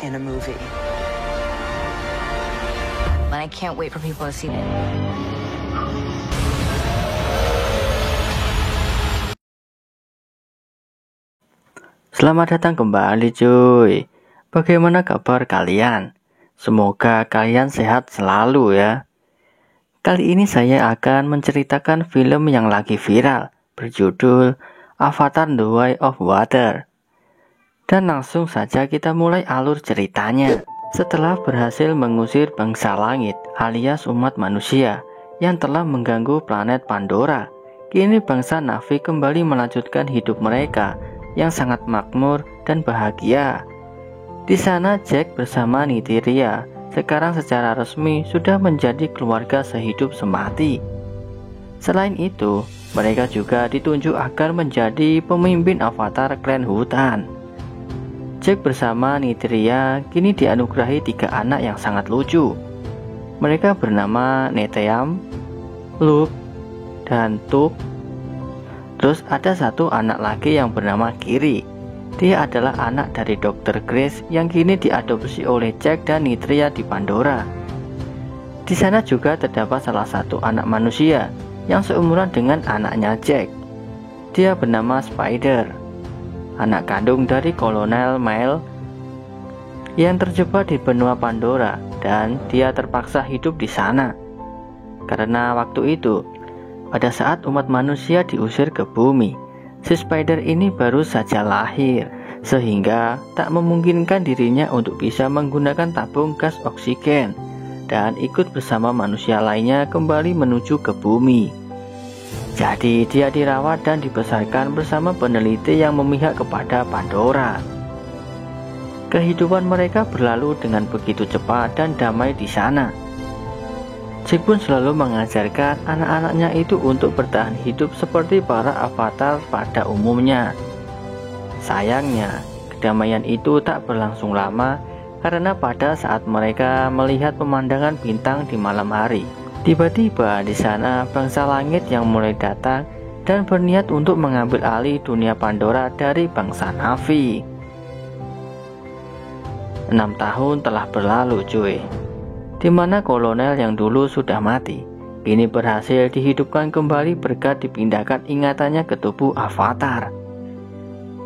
in a movie. And I can't wait for people to see it. Selamat datang kembali cuy. Bagaimana kabar kalian? Semoga kalian sehat selalu ya. Kali ini saya akan menceritakan film yang lagi viral berjudul Avatar The Way of Water. Dan langsung saja kita mulai alur ceritanya. Setelah berhasil mengusir bangsa langit alias umat manusia yang telah mengganggu planet Pandora, kini bangsa Na'vi kembali melanjutkan hidup mereka yang sangat makmur dan bahagia. Di sana Jack bersama Nithiria sekarang secara resmi sudah menjadi keluarga sehidup semati. Selain itu, mereka juga ditunjuk agar menjadi pemimpin avatar klan hutan. Jack bersama Nithiria kini dianugerahi 3 anak yang sangat lucu. Mereka bernama Neteyam, Luke, dan Tuk. Terus ada satu anak lagi yang bernama Kiri. Dia adalah anak dari Dr. Grace yang kini diadopsi oleh Jack dan Nithiria di Pandora. Di sana juga terdapat salah satu anak manusia yang seumuran dengan anaknya Jack. Dia bernama Spider, anak kandung dari Kolonel Mail yang terjebak di benua Pandora, dan dia terpaksa hidup di sana. Karena waktu itu, pada saat umat manusia diusir ke bumi, si Spider ini baru saja lahir, sehingga tak memungkinkan dirinya untuk bisa menggunakan tabung gas oksigen dan ikut bersama manusia lainnya kembali menuju ke bumi. Jadi dia dirawat dan dibesarkan bersama peneliti yang memihak kepada Pandora. Kehidupan mereka berlalu dengan begitu cepat dan damai di sana. Jack pun selalu mengajarkan anak-anaknya itu untuk bertahan hidup seperti para avatar pada umumnya. Sayangnya, kedamaian itu tak berlangsung lama karena pada saat mereka melihat pemandangan bintang di malam hari, tiba-tiba di sana bangsa langit yang mulai datang dan berniat untuk mengambil alih dunia Pandora dari bangsa Na'vi. 6 tahun telah berlalu cuy, di mana kolonel yang dulu sudah mati kini berhasil dihidupkan kembali berkat dipindahkan ingatannya ke tubuh avatar.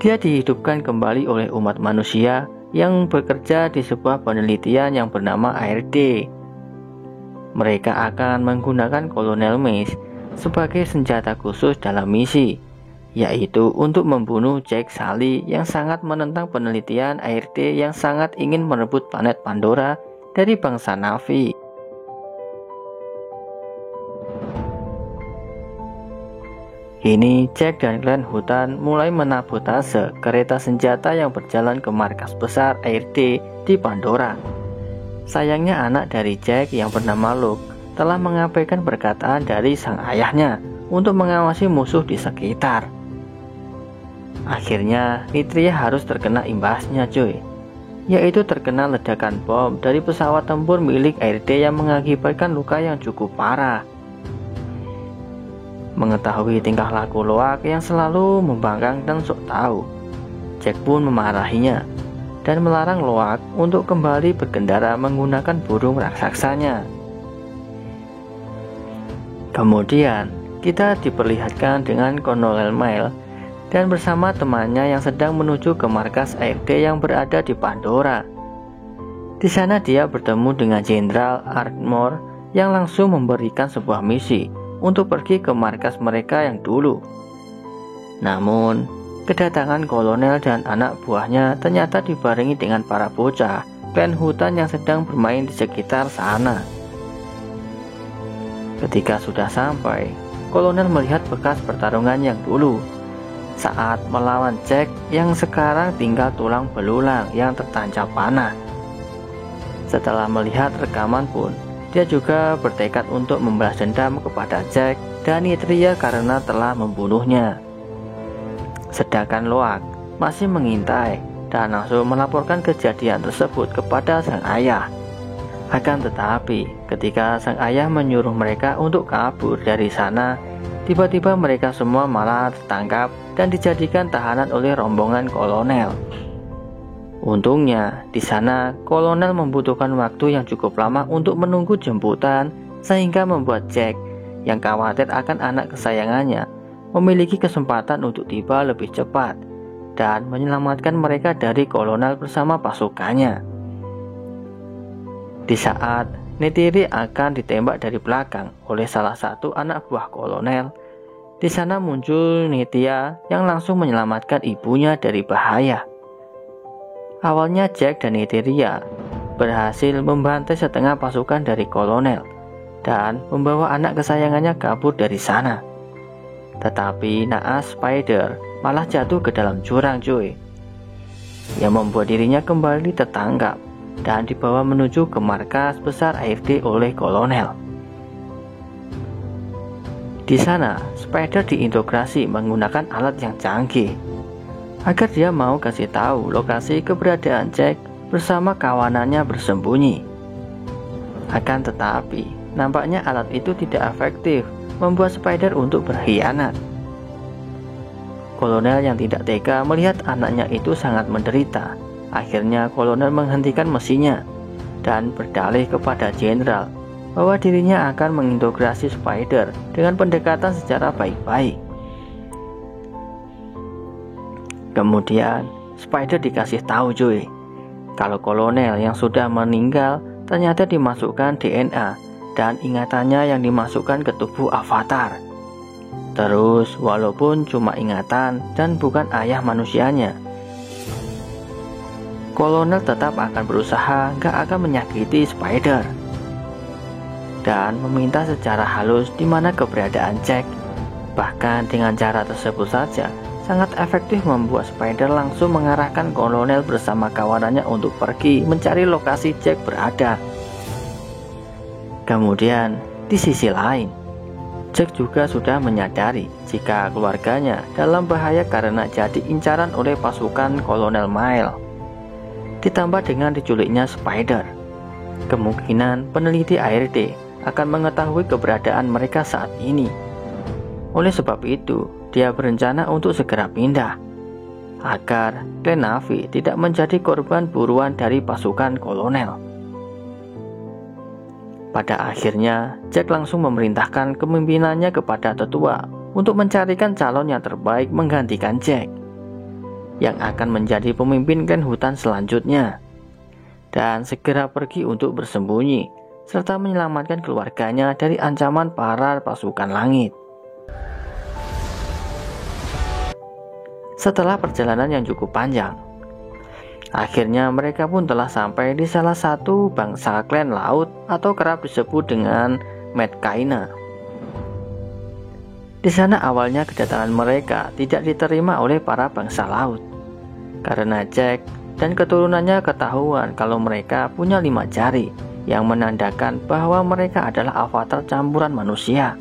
Dia dihidupkan kembali oleh umat manusia yang bekerja di sebuah penelitian yang bernama ARD. Mereka akan menggunakan Kolonel Mace sebagai senjata khusus dalam misi, yaitu untuk membunuh Jack Sully yang sangat menentang penelitian ARD yang sangat ingin merebut planet Pandora dari bangsa Na'vi. Kini Jack dan klan hutan mulai menabotase kereta senjata yang berjalan ke markas besar ARD di Pandora. Sayangnya anak dari Jack yang bernama Luke telah mengabaikan perkataan dari sang ayahnya untuk mengawasi musuh di sekitar. Akhirnya Nithiria harus terkena imbasnya cuy, yaitu terkena ledakan bom dari pesawat tempur milik ARD yang mengakibatkan luka yang cukup parah. Mengetahui tingkah laku Loak yang selalu membangkang dan sok tahu, Jack pun memarahinya dan melarang Loak untuk kembali berkendara menggunakan burung raksasanya. Kemudian kita diperlihatkan dengan Kolonel Mail dan bersama temannya yang sedang menuju ke markas ARD yang berada di Pandora. Di sana dia bertemu dengan Jenderal Ardmore yang langsung memberikan sebuah misi untuk pergi ke markas mereka yang dulu. Namun, kedatangan kolonel dan anak buahnya ternyata dibarengi dengan para bocah klan hutan yang sedang bermain di sekitar sana. Ketika sudah sampai, kolonel melihat bekas pertarungan yang dulu saat melawan Jack yang sekarang tinggal tulang belulang yang tertancap panah. Setelah melihat rekaman pun, dia juga bertekad untuk membalas dendam kepada Jack dan Nithiria karena telah membunuhnya. Sedangkan Loak masih mengintai dan langsung melaporkan kejadian tersebut kepada sang ayah. Akan tetapi, ketika sang ayah menyuruh mereka untuk kabur dari sana, tiba-tiba mereka semua malah tertangkap dan dijadikan tahanan oleh rombongan kolonel. Untungnya, di sana kolonel membutuhkan waktu yang cukup lama untuk menunggu jemputan, sehingga membuat Jack yang khawatir akan anak kesayangannya memiliki kesempatan untuk tiba lebih cepat dan menyelamatkan mereka dari kolonel bersama pasukannya. Di saat Neytiri akan ditembak dari belakang oleh salah satu anak buah kolonel, di sana muncul Nithya yang langsung menyelamatkan ibunya dari bahaya. Awalnya Jack dan Neytiri berhasil membantai setengah pasukan dari kolonel dan membawa anak kesayangannya kabur dari sana. Tetapi naas Spider malah jatuh ke dalam jurang cuy, yang membuat dirinya kembali tertangkap dan dibawa menuju ke markas besar AFD oleh kolonel. Di sana, Spider diintegrasi menggunakan alat yang canggih agar dia mau kasih tahu lokasi keberadaan Jack bersama kawanannya bersembunyi. Akan tetapi, nampaknya alat itu tidak efektif membuat Spider untuk berkhianat. Kolonel yang tidak tega melihat anaknya itu sangat menderita. Akhirnya kolonel menghentikan mesinnya dan berdalih kepada jenderal bahwa dirinya akan mengintegrasi Spider dengan pendekatan secara baik-baik. Kemudian Spider dikasih tahu cuy, kalau kolonel yang sudah meninggal ternyata dimasukkan DNA dan ingatannya yang dimasukkan ke tubuh avatar. Terus walaupun cuma ingatan dan bukan ayah manusianya, kolonel tetap akan berusaha gak akan menyakiti Spider dan meminta secara halus di mana keberadaan Jack. Bahkan dengan cara tersebut saja sangat efektif membuat Spider langsung mengarahkan kolonel bersama kawanannya untuk pergi mencari lokasi Jack berada. Kemudian di sisi lain, Jack juga sudah menyadari jika keluarganya dalam bahaya karena jadi incaran oleh pasukan kolonel Mile. Ditambah dengan diculiknya Spider, kemungkinan peneliti ARD akan mengetahui keberadaan mereka saat ini. Oleh sebab itu, dia berencana untuk segera pindah agar klan Na'vi tidak menjadi korban buruan dari pasukan kolonel. Pada akhirnya, Jack langsung memerintahkan kepemimpinannya kepada tetua untuk mencarikan calon yang terbaik menggantikan Jack, yang akan menjadi pemimpin klan hutan selanjutnya, dan segera pergi untuk bersembunyi serta menyelamatkan keluarganya dari ancaman para pasukan langit. Setelah perjalanan yang cukup panjang, akhirnya mereka pun telah sampai di salah satu bangsa klan laut atau kerap disebut dengan Medcaina. Di sana awalnya kedatangan mereka tidak diterima oleh para bangsa laut karena Jack dan keturunannya ketahuan kalau mereka punya 5 jari yang menandakan bahwa mereka adalah avatar campuran manusia.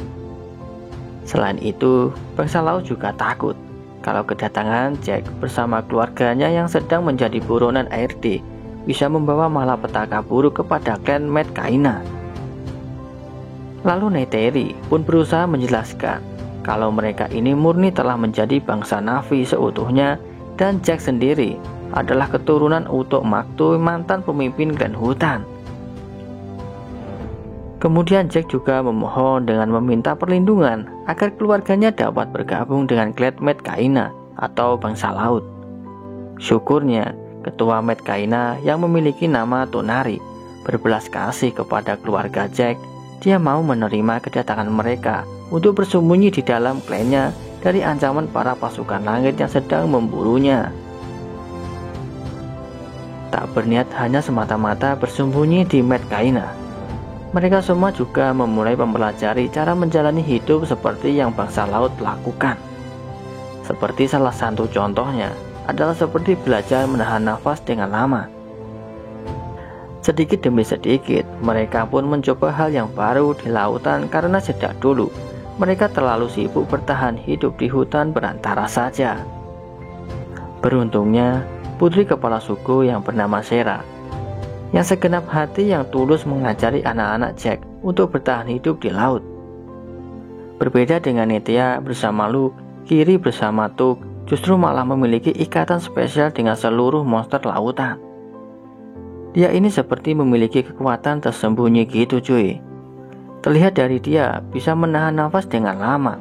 Selain itu, bangsa laut juga takut kalau kedatangan Jack bersama keluarganya yang sedang menjadi buronan ARD bisa membawa malapetaka buruk kepada klan Medcaina. Lalu Neytiri pun berusaha menjelaskan kalau mereka ini murni telah menjadi bangsa Na'vi seutuhnya dan Jack sendiri adalah keturunan Utuk Maktu, mantan pemimpin klan hutan. Kemudian Jack juga memohon dengan meminta perlindungan agar keluarganya dapat bergabung dengan klan Medcaina atau bangsa laut. Syukurnya, ketua Medcaina yang memiliki nama Tonari berbelas kasih kepada keluarga Jack. Dia mau menerima kedatangan mereka untuk bersembunyi di dalam klannya dari ancaman para pasukan langit yang sedang memburunya. Tak berniat hanya semata-mata bersembunyi di Medcaina, mereka semua juga memulai mempelajari cara menjalani hidup seperti yang bangsa laut lakukan. Seperti salah satu contohnya adalah seperti belajar menahan nafas dengan lama. Sedikit demi sedikit, mereka pun mencoba hal yang baru di lautan karena sejak dulu mereka terlalu sibuk bertahan hidup di hutan belantara saja. Beruntungnya, putri kepala suku yang bernama Sera yang segenap hati yang tulus mengajari anak-anak Jack untuk bertahan hidup di laut. Berbeda dengan Nithya bersama Luke, Kiri bersama Tuk, justru malah memiliki ikatan spesial dengan seluruh monster lautan. Dia ini seperti memiliki kekuatan tersembunyi gitu cuy. Terlihat dari dia bisa menahan nafas dengan lama,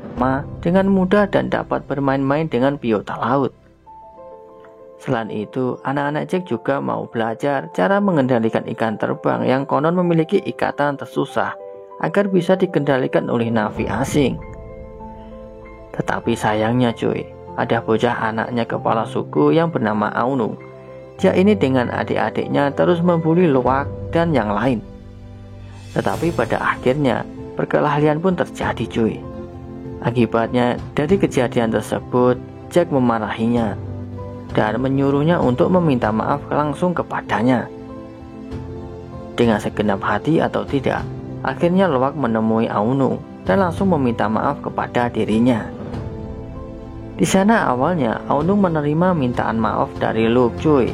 dengan mudah dan dapat bermain-main dengan biota laut. Selain itu, anak-anak Jack juga mau belajar cara mengendalikan ikan terbang yang konon memiliki ikatan tersusah agar bisa dikendalikan oleh navi asing. Tetapi sayangnya cuy, ada bocah anaknya kepala suku yang bernama Aunung. Dia ini dengan adik-adiknya terus membuli Luwak dan yang lain. Tetapi pada akhirnya perkelahian pun terjadi cuy. Akibatnya dari kejadian tersebut, Jack memarahinya dan menyuruhnya untuk meminta maaf langsung kepadanya. Dengan segenap hati atau tidak, akhirnya Luwak menemui Aunung dan langsung meminta maaf kepada dirinya. Di sana awalnya Aunung menerima mintaan maaf dari Luke cuy.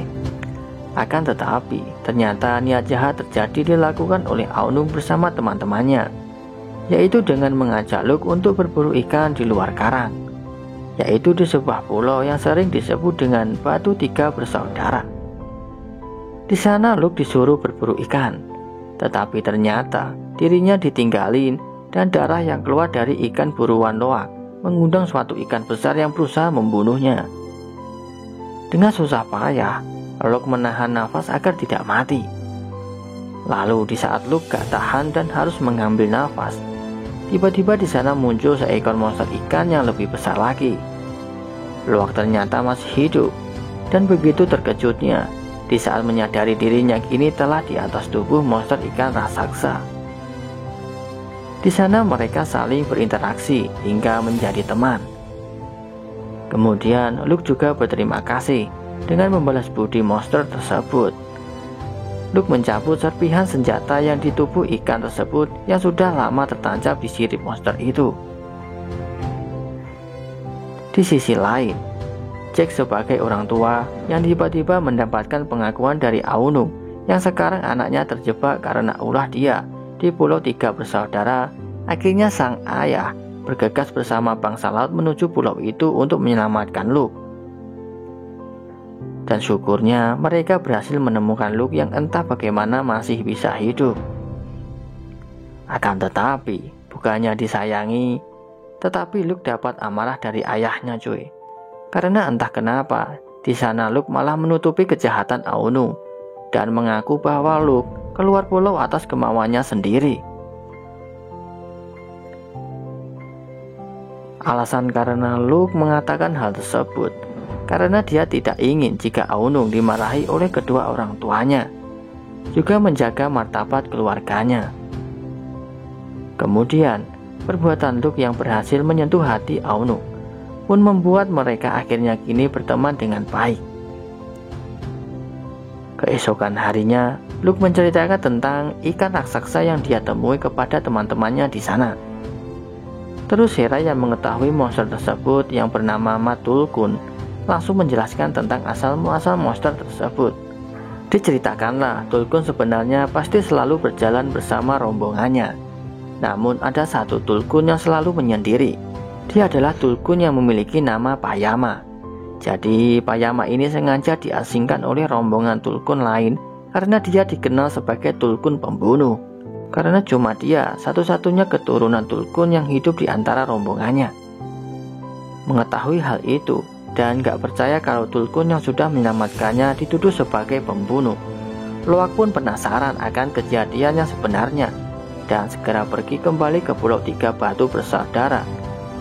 Akan tetapi ternyata niat jahat terjadi dilakukan oleh Aunung bersama teman-temannya, yaitu dengan mengajak Luke untuk berburu ikan di luar karang, yaitu di sebuah pulau yang sering disebut dengan Batu Tiga Bersaudara. Di sana Luke disuruh berburu ikan, tetapi ternyata dirinya ditinggalin dan darah yang keluar dari ikan buruan Luwak mengundang suatu ikan besar yang berusaha membunuhnya. Dengan susah payah, Luke menahan nafas agar tidak mati. Lalu di saat Luke gak tahan dan harus mengambil nafas, tiba-tiba di sana muncul seekor monster ikan yang lebih besar lagi. Luwak ternyata masih hidup, dan begitu terkejutnya di saat menyadari dirinya kini telah di atas tubuh monster ikan raksasa. Di sana mereka saling berinteraksi hingga menjadi teman. Kemudian Luke juga berterima kasih dengan membalas budi monster tersebut. Luke mencabut serpihan senjata yang di tubuh ikan tersebut yang sudah lama tertancap di sirip monster itu. Di sisi lain, Jack sebagai orang tua yang tiba-tiba mendapatkan pengakuan dari Aunung yang sekarang anaknya terjebak karena ulah dia di Pulau Tiga Bersaudara, akhirnya sang ayah bergegas bersama bangsa laut menuju pulau itu untuk menyelamatkan Luke. Dan syukurnya mereka berhasil menemukan Luke yang entah bagaimana masih bisa hidup. Akan tetapi, bukannya disayangi, tetapi Luke dapat amarah dari ayahnya cuy. Karena entah kenapa, di sana Luke malah menutupi kejahatan Aunung dan mengaku bahwa Luke keluar pulau atas kemauannya sendiri. Alasan karena Luke mengatakan hal tersebut karena dia tidak ingin jika Aunung dimarahi oleh kedua orang tuanya, juga menjaga martabat keluarganya. Kemudian, perbuatan Luke yang berhasil menyentuh hati Aunung pun membuat mereka akhirnya kini berteman dengan baik. Keesokan harinya, Luke menceritakan tentang ikan raksasa yang dia temui kepada teman-temannya di sana. Terus Hera yang mengetahui monster tersebut yang bernama Matulkun langsung menjelaskan tentang asal-muasal monster tersebut. Diceritakanlah Tulkun sebenarnya pasti selalu berjalan bersama rombongannya. Namun ada satu Tulkun yang selalu menyendiri. Dia adalah Tulkun yang memiliki nama Payama. Jadi Payama ini sengaja diasingkan oleh rombongan Tulkun lain karena dia dikenal sebagai Tulkun pembunuh. Karena cuma dia satu-satunya keturunan Tulkun yang hidup di antara rombongannya. Mengetahui hal itu dan gak percaya kalau Tulkun yang sudah menyelamatkannya dituduh sebagai pembunuh, Luwak pun penasaran akan kejadian yang sebenarnya dan segera pergi kembali ke Pulau Tiga Batu Bersaudara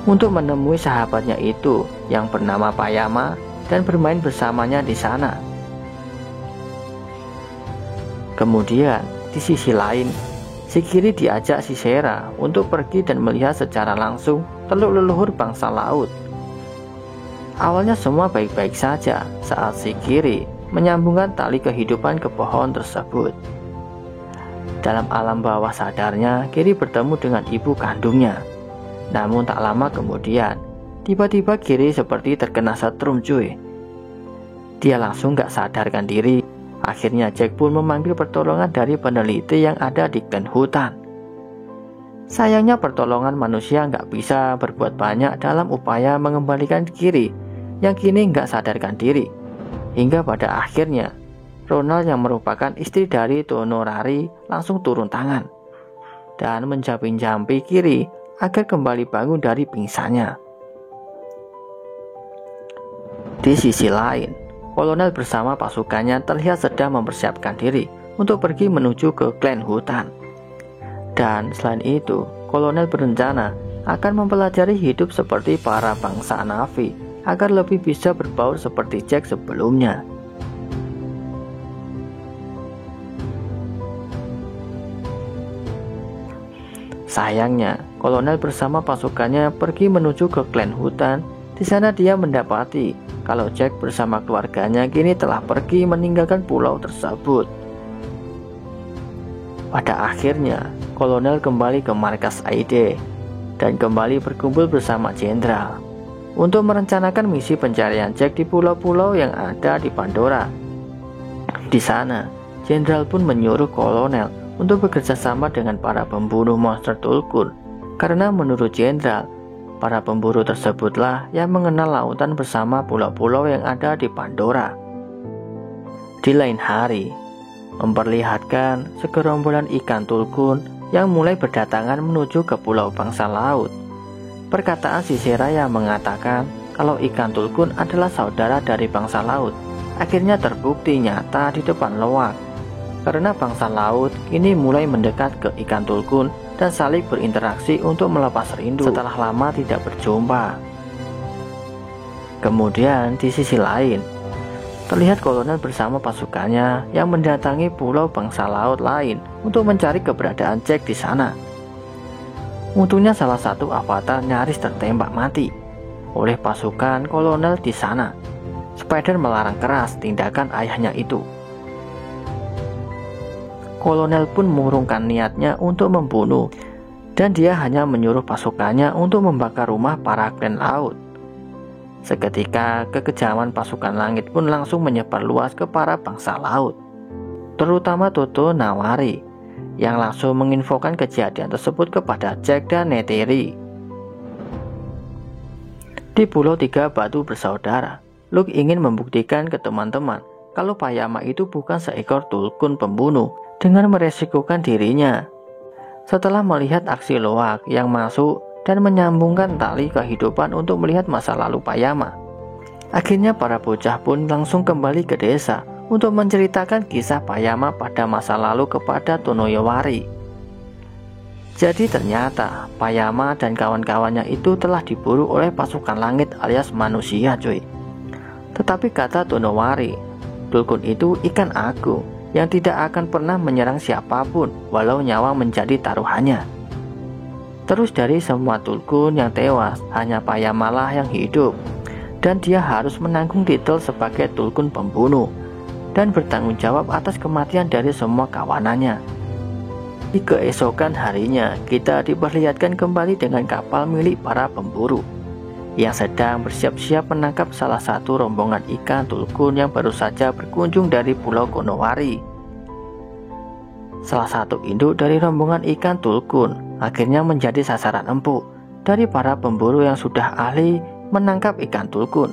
untuk menemui sahabatnya itu yang bernama Payama dan bermain bersamanya di sana. Kemudian di sisi lain, si Kiri diajak si Sera untuk pergi dan melihat secara langsung teluk leluhur bangsa laut. Awalnya semua baik-baik saja saat si Kiri menyambungkan tali kehidupan ke pohon tersebut. Dalam alam bawah sadarnya, Kiri bertemu dengan ibu kandungnya. Namun tak lama kemudian, tiba-tiba Kiri seperti terkena setrum cuy. Dia langsung gak sadarkan diri. Akhirnya Jack pun memanggil pertolongan dari peneliti yang ada di klan hutan. Sayangnya pertolongan manusia gak bisa berbuat banyak dalam upaya mengembalikan Kiri yang kini nggak sadarkan diri. Hingga pada akhirnya, Ronald yang merupakan istri dari Tonorari langsung turun tangan dan menjampi-jampi kiri agar kembali bangun dari pingsannya. Di sisi lain, kolonel bersama pasukannya terlihat sedang mempersiapkan diri untuk pergi menuju ke klan hutan. Dan selain itu, kolonel berencana akan mempelajari hidup seperti para bangsa Na'vi agar lebih bisa berbaur seperti Jack sebelumnya. Sayangnya, kolonel bersama pasukannya pergi menuju ke klan hutan. Di sana dia mendapati kalau Jack bersama keluarganya kini telah pergi meninggalkan pulau tersebut. Pada akhirnya, kolonel kembali ke markas AID dan kembali berkumpul bersama jenderal untuk merencanakan misi pencarian Jack di pulau-pulau yang ada di Pandora. Di sana, jenderal pun menyuruh kolonel untuk bekerja sama dengan para pembunuh monster Tulkun, karena menurut jenderal, para pemburu tersebutlah yang mengenal lautan bersama pulau-pulau yang ada di Pandora. Di lain hari, memperlihatkan segerombolan ikan Tulkun yang mulai berdatangan menuju ke pulau bangsa laut. Perkataan Sisera yang mengatakan kalau ikan Tulkun adalah saudara dari bangsa laut akhirnya terbukti nyata di depan Loak, karena bangsa laut kini mulai mendekat ke ikan Tulkun dan saling berinteraksi untuk melepas rindu setelah lama tidak berjumpa. Kemudian di sisi lain, terlihat kolonel bersama pasukannya yang mendatangi pulau bangsa laut lain untuk mencari keberadaan Jack di sana. Untungnya salah satu avatar nyaris tertembak mati oleh pasukan kolonel di sana. Spider melarang keras tindakan ayahnya itu. Kolonel pun mengurungkan niatnya untuk membunuh, dan dia hanya menyuruh pasukannya untuk membakar rumah para klan laut. Seketika kekejaman pasukan langit pun langsung menyebar luas ke para bangsa laut, terutama Totonawari yang langsung menginfokan kejadian tersebut kepada Jack dan Neytiri. Di Pulau Tiga Batu Bersaudara, Luke ingin membuktikan ke teman-teman kalau Payama itu bukan seekor Tulkun pembunuh dengan meresikukan dirinya. Setelah melihat aksi Loak yang masuk dan menyambungkan tali kehidupan untuk melihat masa lalu Payama, akhirnya para bocah pun langsung kembali ke desa untuk menceritakan kisah Payama pada masa lalu kepada Tonoyawari. Jadi ternyata Payama dan kawan-kawannya itu telah diburu oleh pasukan langit alias manusia, cuy. Tetapi kata Tonowari, Tulkun itu ikan agung yang tidak akan pernah menyerang siapapun walau nyawa menjadi taruhannya. Terus dari semua Tulkun yang tewas, hanya Payamalah yang hidup, dan dia harus menanggung titel sebagai Tulkun pembunuh dan bertanggung jawab atas kematian dari semua kawanannya. Di keesokan harinya, kita diperlihatkan kembali dengan kapal milik para pemburu yang sedang bersiap-siap menangkap salah satu rombongan ikan Tulkun yang baru saja berkunjung dari Pulau Konowari. Salah satu induk dari rombongan ikan Tulkun akhirnya menjadi sasaran empuk dari para pemburu yang sudah ahli menangkap ikan Tulkun.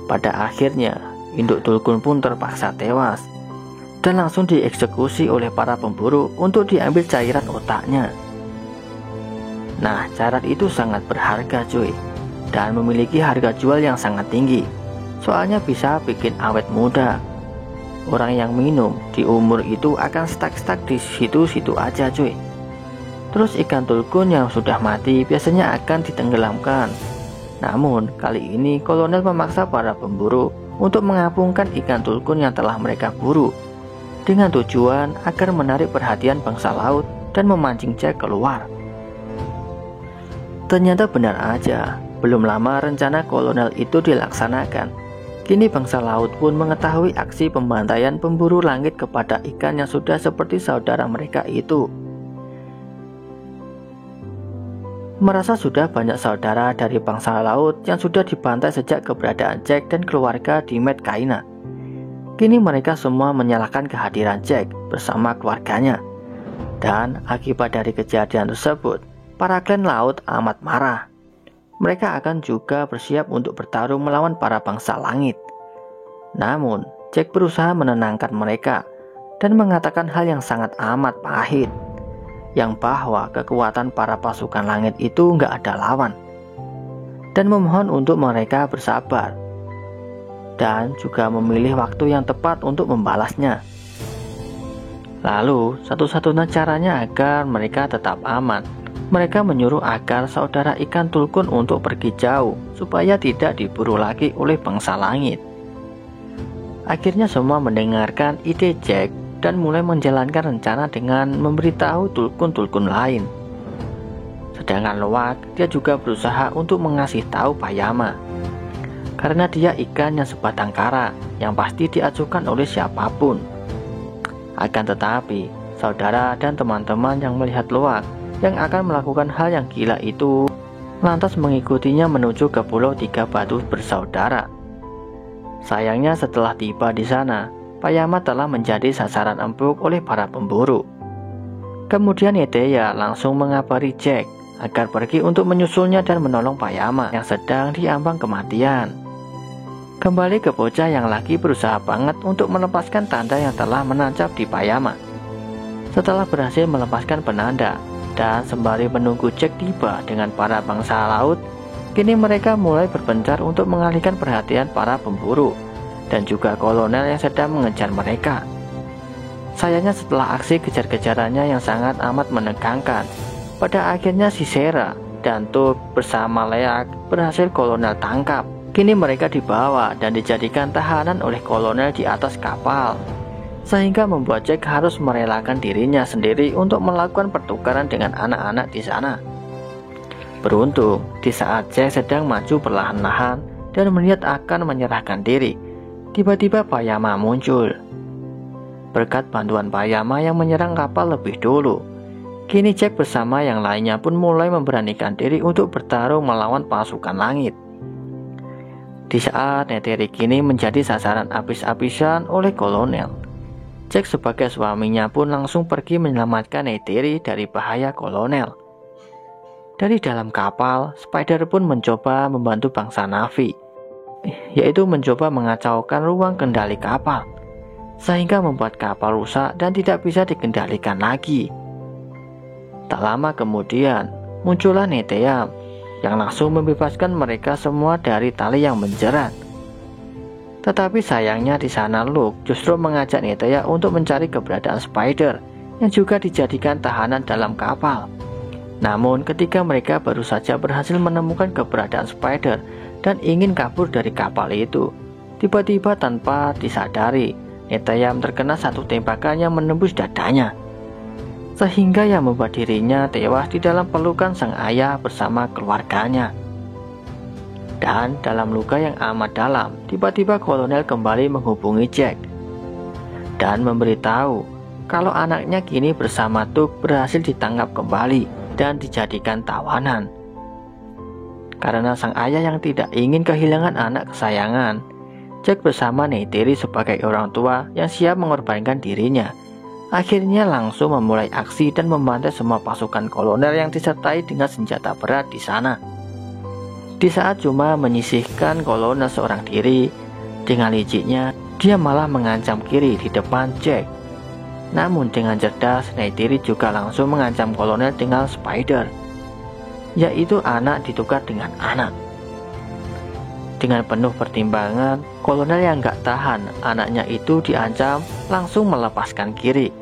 Pada akhirnya, induk Tulkun pun terpaksa tewas dan langsung dieksekusi oleh para pemburu untuk diambil cairan otaknya. Nah, cairan itu sangat berharga, cuy, dan memiliki harga jual yang sangat tinggi. Soalnya bisa bikin awet muda. Orang yang minum di umur itu akan stuck di situ-situ aja, cuy. Terus ikan Tulkun yang sudah mati biasanya akan ditenggelamkan. Namun, kali ini kolonel memaksa para pemburu untuk mengapungkan ikan Tulkun yang telah mereka buru dengan tujuan agar menarik perhatian bangsa laut dan memancing Jack keluar. Ternyata benar aja, belum lama rencana kolonel itu dilaksanakan. Kini bangsa laut pun mengetahui aksi pembantaian pemburu langit kepada ikan yang sudah seperti saudara mereka itu. Merasa sudah banyak saudara dari bangsa laut yang sudah dibantai sejak keberadaan Jack dan keluarga di Mad Kaina. Kini mereka semua menyalahkan kehadiran Jack bersama keluarganya. Dan akibat dari kejadian tersebut, para klan laut amat marah. mereka akan juga bersiap untuk bertarung melawan para bangsa langit. Namun, Jack berusaha menenangkan mereka dan mengatakan hal yang sangat amat pahit, yang bahwa kekuatan para pasukan langit itu nggak ada lawan, dan memohon untuk mereka bersabar, dan juga memilih waktu yang tepat untuk membalasnya. Lalu, satu-satunya caranya agar mereka tetap aman, mereka menyuruh agar saudara ikan Tulkun untuk pergi jauh, supaya tidak diburu lagi oleh bangsa langit. Akhirnya semua mendengarkan ide Jack dan mulai menjalankan rencana dengan memberitahu Tulkun-Tulkun lain. Sedangkan Loak, dia juga berusaha untuk mengasih tahu Bayama, karena dia ikan yang sebatang kara yang pasti diajukan oleh siapapun. Akan tetapi, saudara dan teman-teman yang melihat Loak yang akan melakukan hal yang gila itu lantas mengikutinya menuju ke Pulau Tiga Batu Bersaudara. Sayangnya setelah tiba di sana, Bayama telah menjadi sasaran empuk oleh para pemburu. Kemudian Neteyam langsung mengabari Jack agar pergi untuk menyusulnya dan menolong Bayama yang sedang diambang kematian. Kembali ke bocah yang lagi berusaha banget untuk melepaskan tanda yang telah menancap di Bayama. Setelah berhasil melepaskan penanda dan sembari menunggu Jack tiba dengan para bangsa laut, kini mereka mulai berpencar untuk mengalihkan perhatian para pemburu dan juga kolonel yang sedang mengejar mereka. Sayangnya setelah aksi kejar-kejarannya yang sangat amat menegangkan, pada akhirnya si Sera dan Tuk bersama Leak berhasil kolonel tangkap. Kini mereka dibawa dan dijadikan tahanan oleh kolonel di atas kapal, sehingga membuat Jack harus merelakan dirinya sendiri untuk melakukan pertukaran dengan anak-anak di sana. Beruntung, di saat Jack sedang maju perlahan-lahan dan melihat akan menyerahkan diri, tiba-tiba Bayama muncul. Berkat bantuan Bayama yang menyerang kapal lebih dulu, kini Jack bersama yang lainnya pun mulai memberanikan diri untuk bertarung melawan pasukan langit. Di saat Neteri kini menjadi sasaran habis-habisan oleh kolonel, Jack sebagai suaminya pun langsung pergi menyelamatkan Neteri dari bahaya kolonel. Dari dalam kapal, Spider pun mencoba membantu bangsa Na'vi, yaitu mencoba mengacaukan ruang kendali kapal, sehingga membuat kapal rusak dan tidak bisa dikendalikan lagi. Tak lama kemudian, muncullah Neteyam yang langsung membebaskan mereka semua dari tali yang menjerat. Tetapi sayangnya di sana Luke justru mengajak Neteyam untuk mencari keberadaan Spider yang juga dijadikan tahanan dalam kapal. Namun ketika mereka baru saja berhasil menemukan keberadaan Spider dan ingin kabur dari kapal itu, tiba-tiba tanpa disadari Neteyam terkena satu tembakan yang menembus dadanya, sehingga yang membuat dirinya tewas di dalam pelukan sang ayah bersama keluarganya. Dan dalam luka yang amat dalam, tiba-tiba kolonel kembali menghubungi Jack dan memberitahu kalau anaknya kini bersama Tuk berhasil ditangkap kembali dan dijadikan tawanan. Karena sang ayah yang tidak ingin kehilangan anak kesayangan, Jack bersama Neytiri sebagai orang tua yang siap mengorbankan dirinya, akhirnya langsung memulai aksi dan membantai semua pasukan kolonel yang disertai dengan senjata berat di sana. Di saat cuma menyisihkan kolonel seorang diri, dengan liciknya dia malah mengancam kiri di depan Jack. Namun dengan cerdas, Neytiri juga langsung mengancam kolonel dengan Spider, yaitu anak ditukar dengan anak. Dengan penuh pertimbangan, kolonel yang gak tahan anaknya itu diancam langsung melepaskan kiri.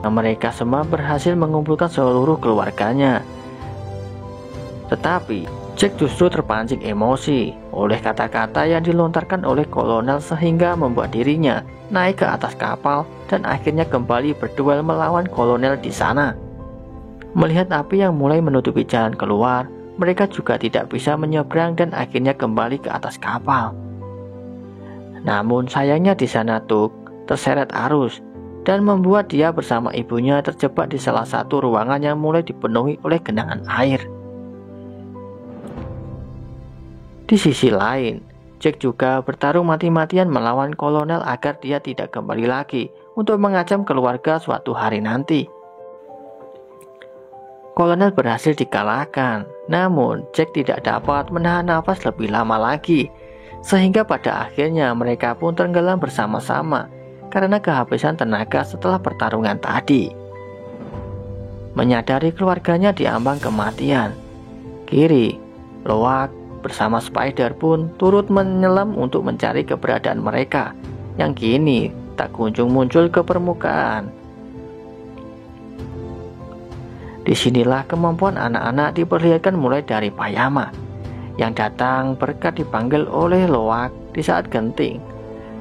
Mereka semua berhasil mengumpulkan seluruh keluarganya. Tetapi Jack justru terpancing emosi oleh kata-kata yang dilontarkan oleh kolonel sehingga membuat dirinya naik ke atas kapal dan akhirnya kembali berduel melawan kolonel di sana. Melihat api yang mulai menutupi jalan keluar, mereka juga tidak bisa menyeberang dan akhirnya kembali ke atas kapal. Namun sayangnya di sana Tuk terseret arus dan membuat dia bersama ibunya terjebak di salah satu ruangan yang mulai dipenuhi oleh genangan air. Di sisi lain, Jack juga bertarung mati-matian melawan kolonel agar dia tidak kembali lagi untuk mengancam keluarga suatu hari nanti. Kolonel berhasil dikalahkan Namun Jack tidak dapat menahan nafas lebih lama lagi, sehingga pada akhirnya mereka pun tenggelam bersama-sama karena kehabisan tenaga setelah pertarungan tadi. Menyadari keluarganya diambang kematian, Kiri, Loak bersama Spider pun turut menyelam untuk mencari keberadaan mereka yang kini tak kunjung muncul ke permukaan. Disinilah kemampuan anak-anak diperlihatkan, mulai dari Payama yang datang berkat dipanggil oleh Loak di saat genting,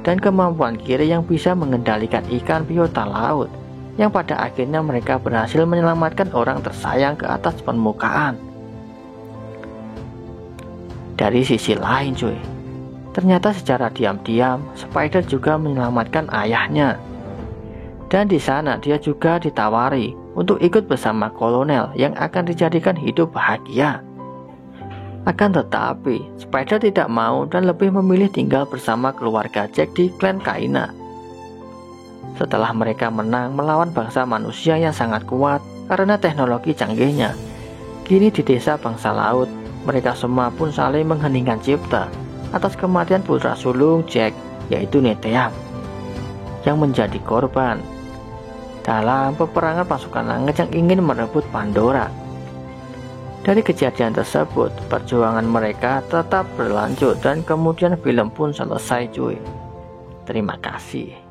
dan kemampuan Kiri yang bisa mengendalikan ikan biota laut yang pada akhirnya mereka berhasil menyelamatkan orang tersayang ke atas permukaan. Dari sisi lain cuy, ternyata secara diam-diam Spider juga menyelamatkan ayahnya. Dan di sana dia juga ditawari untuk ikut bersama kolonel yang akan dijadikan hidup bahagia. Akan tetapi Spider tidak mau dan lebih memilih tinggal bersama keluarga Jack di klan Kaina. Setelah mereka menang melawan bangsa manusia yang sangat kuat karena teknologi canggihnya, kini di desa bangsa laut mereka semua pun saling mengheningkan cipta atas kematian putra sulung Jack, yaitu Neteyam, yang menjadi korban dalam peperangan pasukan langit yang ingin merebut Pandora. Dari kejadian tersebut, perjuangan mereka tetap berlanjut dan kemudian film pun selesai cuy. Terima kasih.